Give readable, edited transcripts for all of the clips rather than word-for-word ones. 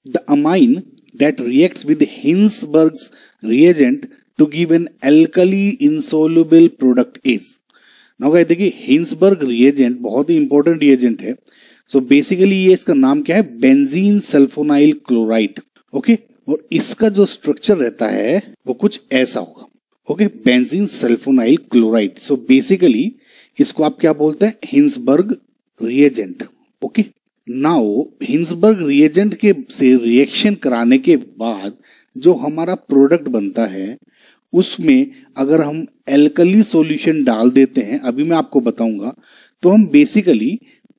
The amine that reacts with Hinsberg's reagent to give an alkali insoluble product is. Now guys देखिए, Hinsberg reagent बहुत ही important reagent है। So basically ये इसका नाम क्या है, बेंजीन सल्फोनाइल क्लोराइड। ओके, और इसका जो स्ट्रक्चर रहता है वो कुछ ऐसा होगा। Okay, benzene sulfonyl chloride. So basically इसको आप क्या बोलते हैं, Hinsberg reagent. Okay, now Hinsberg reagent के से रिएक्शन कराने के बाद जो हमारा प्रोडक्ट बनता है उसमें अगर हम एल्कली सॉल्यूशन डाल देते हैं, अभी मैं आपको बताऊंगा, तो हम basically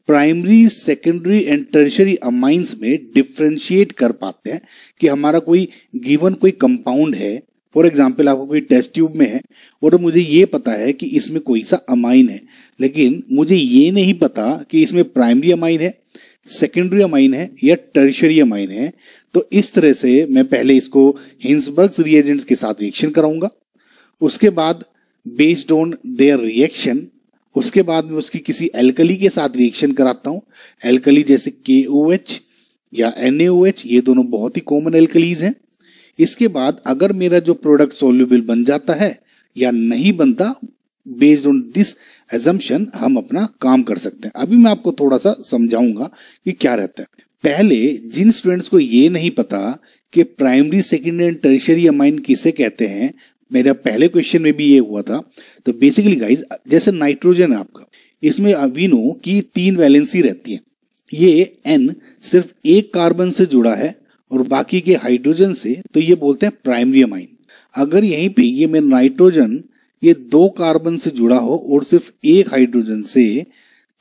primary, secondary and tertiary amines में डिफरेंशिएट कर पाते हैं कि हमारा कोई गिवन कोई कंपाउंड है। फॉर एग्जाम्पल आपको कोई टेस्ट ट्यूब में है और मुझे ये पता है कि इसमें कोई सा अमाइन है, लेकिन मुझे ये नहीं पता कि इसमें प्राइमरी अमाइन है, सेकेंडरी अमाइन है या टर्शियरी अमाइन है। तो इस तरह से मैं पहले इसको हिंसबर्ग्स रिएजेंट्स के साथ रिएक्शन कराऊंगा, उसके बाद बेस्ड ऑन देयर रिएक्शन, उसके बाद में उसकी किसी एल्कली के साथ रिएक्शन कराता हूं। एल्कली जैसे KOH या NaOH, ये दोनों बहुत ही कॉमन एल्कलीज हैं। इसके बाद अगर मेरा जो प्रोडक्ट सोल्यूबल बन जाता है या नहीं बनता, बेस्ड ऑन दिस एजम्पशन हम अपना काम कर सकते हैं। अभी मैं आपको थोड़ा सा समझाऊंगा कि क्या रहता है। पहले जिन स्टूडेंट्स को ये नहीं पता कि primary, secondary and tertiary amine किसे कहते हैं, मेरा पहले क्वेश्चन में भी ये हुआ था। तो बेसिकली गाइज, जैसे नाइट्रोजन है आपका, इसमें वी नो की 3 वैलेंसी रहती है। ये N सिर्फ एक कार्बन से जुड़ा है और बाकी के हाइड्रोजन से, तो ये बोलते हैं प्राइमरी अमाइन। अगर यहीं पे ये मेरा नाइट्रोजन ये 2 कार्बन से जुड़ा हो और सिर्फ एक हाइड्रोजन से,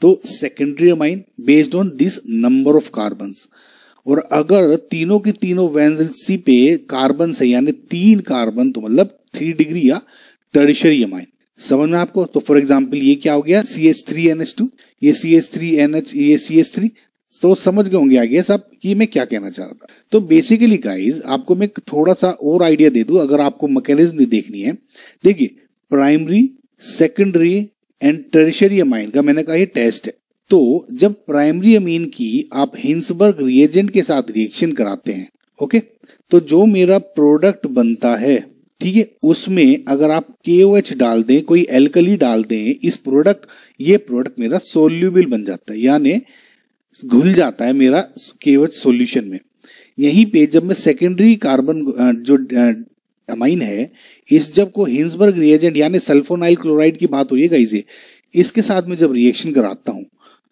तो secondary amine based on this number of carbons. और अगर तीनों की तीनों वैलेंसी पे कार्बन से यानी 3 कार्बन, तो मतलब 3 डिग्री या टर्शियरी अमाइन। समझ में आपको? तो फॉर एग्जांपल ये क्या हो गया, CH3NH2, ये CH3NH, ये CH3। तो समझ गए होंगे आगे सब कि मैं क्या कहना चाह रहा था। तो बेसिकली गाइज आपको मैं थोड़ा सा और आइडिया दे दूं, अगर आपको मैकेनिज्म भी देखनी है। देखिए, primary, secondary and tertiary amine का मैंने कहा ये टेस्ट है। तो जब प्राइमरी अमीन की आप हिंसबर्ग रिएजेंट के साथ रिएक्शन कराते हैं, ओके, तो जो मेरा प्रोडक्ट बनता है, ठीक है, उसमें अगर आप KOH डाल दें, कोई एल्कली डाल दें, इस प्रोडक्ट, ये प्रोडक्ट मेरा सोल्यूबल बन जाता है, यानी घुल जाता है मेरा KOH सॉल्यूशन में। यहीं पे जब मैं सेकेंडरी कार्बन जो अमाइन है, इस जब को हिंसबर्ग रिएजेंट यानी सल्फोनाइल क्लोराइड की बात हो रही है गाइस, इसके साथ में जब रिएक्शन कराता हूं,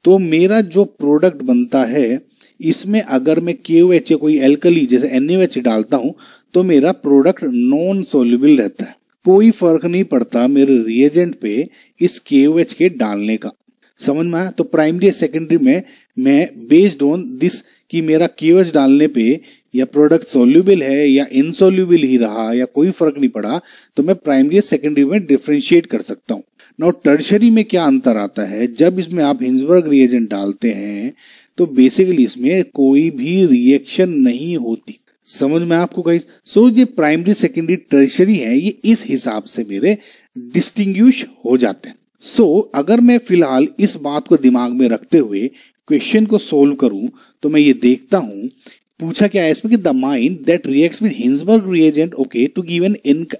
तो मेरा जो प्रोडक्ट बनता है, इसमें अगर मैं KOH या कोई एल्कली जैसे NaOH डालता हूं, तो मेरा प्रोडक्ट नॉन सोल्यूबल रहता है। कोई फर्क नहीं पड़ता मेरे रिएजेंट पे इस KOH के डालने का। समझ में आया? तो प्राइमरी सेकेंडरी में मैं बेस्ड ऑन दिस कि मेरा KOH डालने पे या प्रोडक्ट सोल्यूबल है या इनसोल्यूबल ही रहा या कोई फर्क नहीं पड़ा, तो मैं प्राइमरी सेकेंडरी में डिफरेंशिएट कर सकता हूँ। नाउ टर्शियरी में क्या अंतर आता है, जब इसमें आप हिंसबर्ग रिएजेंट डालते हैं तो बेसिकली इसमें कोई भी रिएक्शन नहीं होती। समझ में आपको गाइस? सो ये प्राइमरी, सेकेंडरी, टर्शियरी है, ये इस हिसाब से मेरे डिस्टिंग्विश हो जाते हैं। सो अगर मैं फिलहाल इस बात को दिमाग में रखते हुए क्वेश्चन को सोल्व करूं, तो मैं ये देखता हूं पूछा क्या है इसमें कि the amine that reacts with Hinsberg reagent, okay, to give an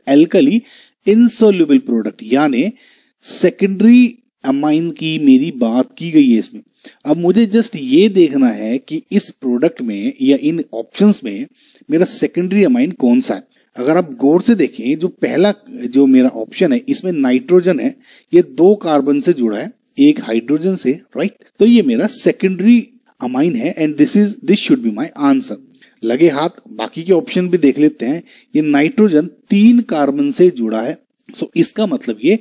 alkali insoluble product, यानी सेकेंडरी अमाइन की मेरी बात की गई है इसमें। अब मुझे जस्ट ये देखना है कि इस प्रोडक्ट में या इन ऑप्शंस में मेरा सेकेंडरी अमाइन कौन सा है। अगर आप गौर से देखें, जो पहला जो मेरा ऑप्शन है, इसमें नाइट्रोजन है, ये 2 कार्बन से जुड़ा है, एक हाइड्रोजन से, राइट। तो ये मेरा सेकेंडरी अमाइन है and this should be my answer. लगे हाथ बाकी के ऑप्शन भी देख लेते हैं। ये नाइट्रोजन 3 कार्बन से जुड़ा है, सो इसका मतलब ये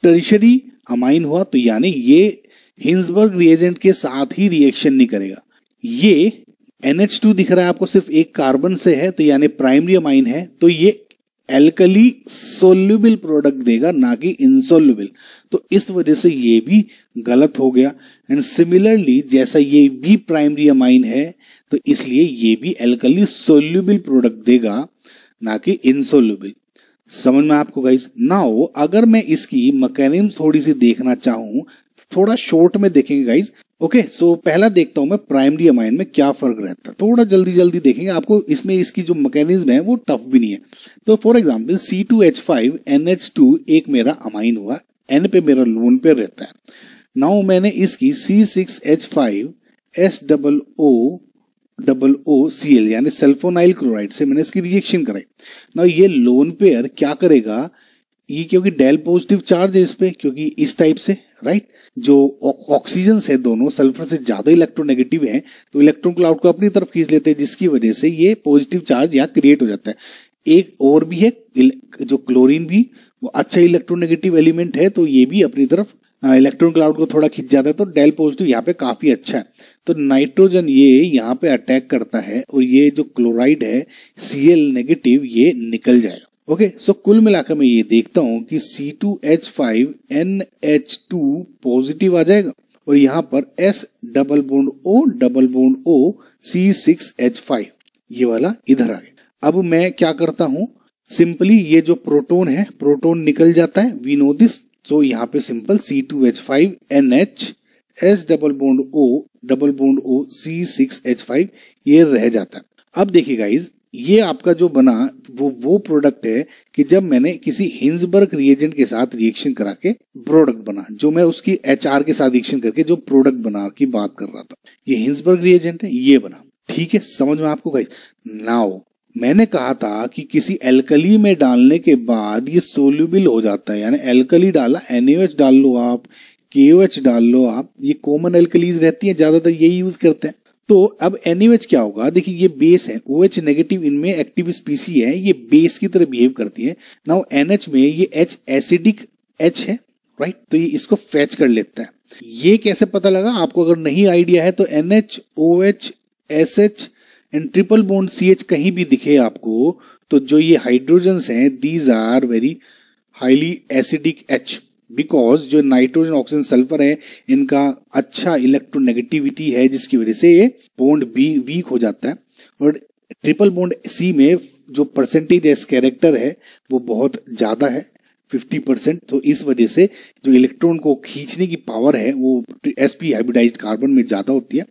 टर्शियरी अमाइन हुआ, तो यानी ये हिंसबर्ग रिएजेंट के साथ ही रिएक्शन नहीं करेगा। ये NH2 दिख रहा है आपको, सिर्फ एक कार्बन से है, तो यानी प्राइमरी अमाइन है, तो ये एल्कली सोल्यूबल प्रोडक्ट देगा, ना कि इनसोल्यूबल। तो इस वजह से ये भी गलत हो गया। एंड सिमिलरली जैसा ये भी प्राइमरी अमाइन है, तो इसलिए ये भी एल्कली सोल्यूबल प्रोडक्ट देगा, ना कि इनसोल्यूबल। समझ में आपको गाइस? नाउ अगर मैं इसकी मैकेनिज्म थोड़ी सी देखना चाहूं, थोड़ा शॉर्ट में देखेंगे गाइस, ओके सो पहला देखता हूं मैं प्राइमरी अमाइन में क्या फर्क रहता है, थोड़ा जल्दी जल्दी देखेंगे। आपको इसमें इसकी जो मैकेनिज्म है वो टफ भी नहीं है। तो फॉर एग्जांपल C2H5 NH2 एक मेरा अमाइन हुआ, N पे मेरा लोन पेयर रहता है। नाउ मैंने इसकी C6H5 SOOCl यानी सल्फोनाइल क्लोराइड से मैंने इसकी रिएक्शन कराई। नाउ ये लोन पेयर क्या करेगा, ये क्योंकि डेल पॉजिटिव चार्ज है इस पे, क्योंकि इस टाइप से राइट, जो ऑक्सीजन है दोनों सल्फर से ज्यादा इलेक्ट्रोनेगेटिव हैं, तो इलेक्ट्रॉन क्लाउड को अपनी तरफ खींच लेते हैं, जिसकी वजह से ये पॉजिटिव चार्ज यहाँ क्रिएट हो जाता है। एक और भी है जो क्लोरीन भी वो अच्छा इलेक्ट्रोनेगेटिव एलिमेंट है, तो ये भी अपनी तरफ इलेक्ट्रॉन क्लाउड को थोड़ा खींच जाता है, तो डेल पॉजिटिव यहाँ पे काफी अच्छा है। तो नाइट्रोजन ये यहाँ पे अटैक करता है और ये जो क्लोराइड है Cl नेगेटिव ये निकल जाएगा। ओके सो कुल मिलाकर मैं ये देखता हूं कि C2H5 NH2 पॉजिटिव आ जाएगा और यहाँ पर S double bond O C6H5 ये वाला इधर आ गया। अब मैं क्या करता हूं, सिंपली ये जो प्रोटॉन है प्रोटॉन निकल जाता है, वी नो दिस। सो यहाँ पे simple C2H5 NH S double bond O C6H5 ये रह जाता है। अब देखिए गाइज, ये आपका जो बना वो प्रोडक्ट है कि जब मैंने किसी हिंसबर्ग रिएजेंट के साथ रिएक्शन करा के प्रोडक्ट बना, जो मैं उसकी HR के साथ रिएक्शन करके जो प्रोडक्ट बना की बात कर रहा था, ये हिंसबर्ग रिएजेंट है, ये बना। ठीक है, समझ में आपको गाइस। नाउ मैंने कहा था कि किसी एल्कली में डालने के बाद ये सोल्यूबल हो जाता है, यानी एल्कली डाला NaOH डाल लो आप, KOH डाल लो आप, ये कॉमन एल्कलीज रहती है, ज्यादातर यही यूज करते हैं। तो अब NaOH क्या होगा, देखिए ये बेस है, OH नेगेटिव इनमें एक्टिव स्पीसी है, ये बेस की तरह बिहेव करती है। नाउ NH में ये H एसिडिक H है राइट, तो ये इसको फैच कर लेता है। ये कैसे पता लगा आपको, अगर नहीं आइडिया है तो NH OH SH and triple bond CH कहीं भी दिखे आपको, तो जो ये हाइड्रोजन्स हैं these are very highly acidic H, because जो नाइट्रोजन ऑक्सीजन सल्फर है इनका अच्छा इलेक्ट्रोनेगेटिविटी है, जिसकी वजह से ये बॉन्ड बी वीक हो जाता है। और ट्रिपल बॉन्ड C में जो परसेंटेज एस कैरेक्टर है वो बहुत ज्यादा है 50%, तो इस वजह से जो इलेक्ट्रॉन को खींचने की पावर है वो sp हाइब्रिडाइज्ड कार्बन में ज्यादा होती है,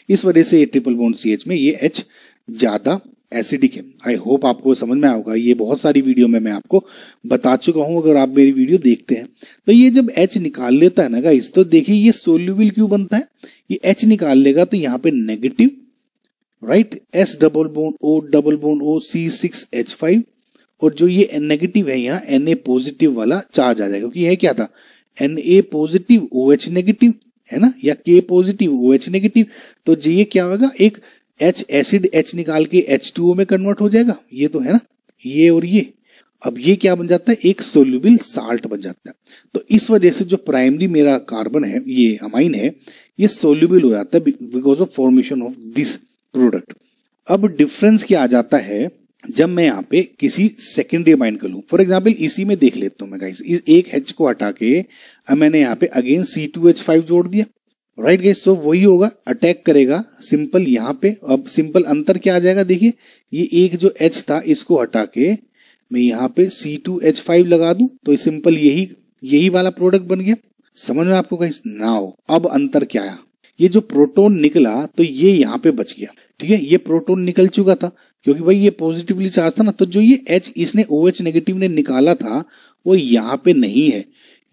इस वजह से ये ट्रिपल बॉन्ड CH में ये H ज्यादा एसिडिक है। आई होप आपको समझ में आएगा, ये बहुत सारी वीडियो में मैं आपको बता चुका हूं, अगर आप मेरी वीडियो देखते हैं। तो ये जब H निकाल लेता है ना गाइस, तो देखिए ये सोल्यूबल क्यों बनता है, ये H निकाल लेगा तो यहाँ पे negative right, S double bond O C6H5, और जो ये नेगेटिव है यहाँ Na पॉजिटिव वाला चार्ज आ जाएगा, क्योंकि यह क्या था Na पॉजिटिव OH नेगेटिव है ना, या K पॉजिटिव OH नेगेटिव, तो ये क्या होगा, एक H एसिड H निकाल के H2O में कन्वर्ट हो जाएगा, ये तो है ना, ये और ये। अब ये क्या बन जाता है, एक सोल्यूबल साल्ट बन जाता है। तो इस वजह से जो प्राइमरी मेरा कार्बन है, ये अमाइन है, ये सोल्यूबल हो जाता है because of formation of this product. अब डिफरेंस क्या आ जाता है जब मैं यहाँ पे किसी सेकेंडरी अमाइन कर लूं। फॉर एग्जाम्पल इसी में देख लेता हूं मैं गाइस, इस एक H को हटा के अब मैंने यहाँ पे अगेन C2H5 जोड़ दिया राइट गाइस, तो वही होगा, अटैक करेगा सिंपल यहाँ पे। अब सिंपल अंतर क्या आ जाएगा, देखिए ये एक जो H था इसको हटा के मैं यहाँ पे C2H5 लगा दूं, तो सिंपल यही वाला प्रोडक्ट बन गया। समझ में आपको गाइस। नाउ अब अंतर क्या आया, ये जो प्रोटॉन निकला तो ये यहाँ पे बच गया, ठीक है, ये प्रोटॉन निकल चुका था क्योंकि भाई ये पॉजिटिवली चार्ज था ना, तो जो ये H इसने OH नेगेटिव ने निकाला था वो यहाँ पे नहीं है,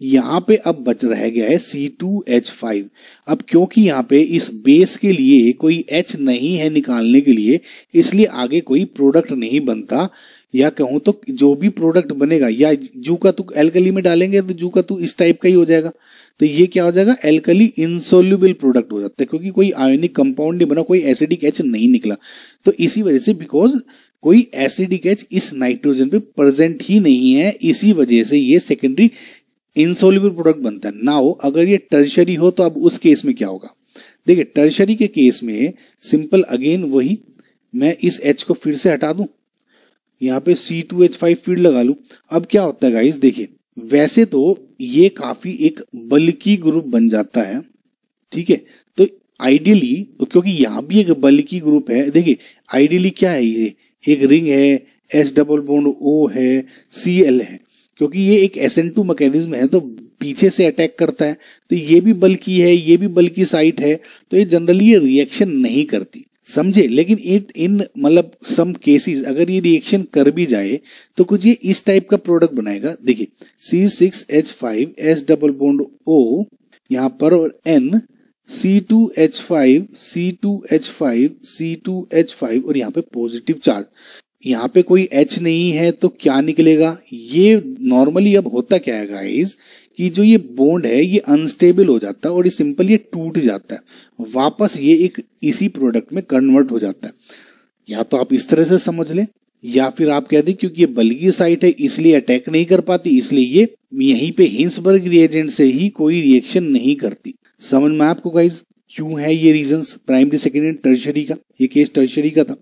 यहाँ पे अब बच रह गया है C2H5। अब क्योंकि यहाँ पे इस बेस के लिए कोई H नहीं है निकालने के लिए, इसलिए आगे कोई प्रोडक्ट नहीं बनता, या कहूँ तो जो भी प्रोडक्ट बनेगा, या जू का तू एल्कली में डालेंगे तो जू का तू इस टाइप का ही हो जाएगा, तो ये क्या हो जाएगा, एल्कली इंसोल्यूबल प्रोडक्ट हो जाता है, क्योंकि कोई आयोनिक कंपाउंड नहीं बना, कोई एसिडिक H नहीं निकला। तो इसी वजह से बिकॉज कोई एसिडिक H इस नाइट्रोजन पे प्रेजेंट ही नहीं है, इसी वजह से ये सेकेंडरी इंसोल्यूबल प्रोडक्ट बनता है। नाउ अगर ये टर्शरी हो तो अब उस केस में क्या होगा, देखिए टर्शरी के केस में सिंपल अगेन वही, मैं इस H को फिर से हटा दूं, यहाँ पे C2H5 फिर लगा लूं। अब क्या होता है गाइस, देखिए वैसे तो ये काफी एक बल्की ग्रुप बन जाता है, ठीक है, तो आइडियली क्योंकि यहाँ भी एक बल्की ग्रुप है, देखिए आइडियली क्या है, ये एक रिंग है, S डबल बॉन्ड O है, Cl है, क्योंकि ये एक SN2 मैकेनिज्म है, तो पीछे से अटैक करता है, तो ये भी बल्कि है, ये भी बल्कि साइट है, तो ये जनरली ये रिएक्शन नहीं करती, समझे। लेकिन इन मतलब सम केसेस अगर ये रिएक्शन कर भी जाए तो कुछ ये इस टाइप का प्रोडक्ट बनाएगा। देखिए C6H5 डबल बॉन्ड O यहाँ पर, और N C2H5 C2H5 C2H5 और यहाँ पे पॉजिटिव चार्ज। यहाँ पे कोई H नहीं है तो क्या निकलेगा, ये नॉर्मली अब होता क्या है गाइस कि जो ये बॉन्ड है ये अनस्टेबल हो जाता है और ये सिंपल ये टूट जाता है, वापस ये एक इसी प्रोडक्ट में कन्वर्ट हो जाता है। या तो आप इस तरह से समझ लें, या फिर आप कह दें क्योंकि ये बल्कि साइट है इसलिए अटैक नहीं कर पाती, इसलिए ये यहीं पे हिंसबर्ग रिएजेंट से ही कोई रिएक्शन नहीं करती। समझ में आपको गाइस क्यों है ये रीजंस प्राइमरी, सेकेंडरी, टर्शियरी का। ये केस टर्शियरी का था।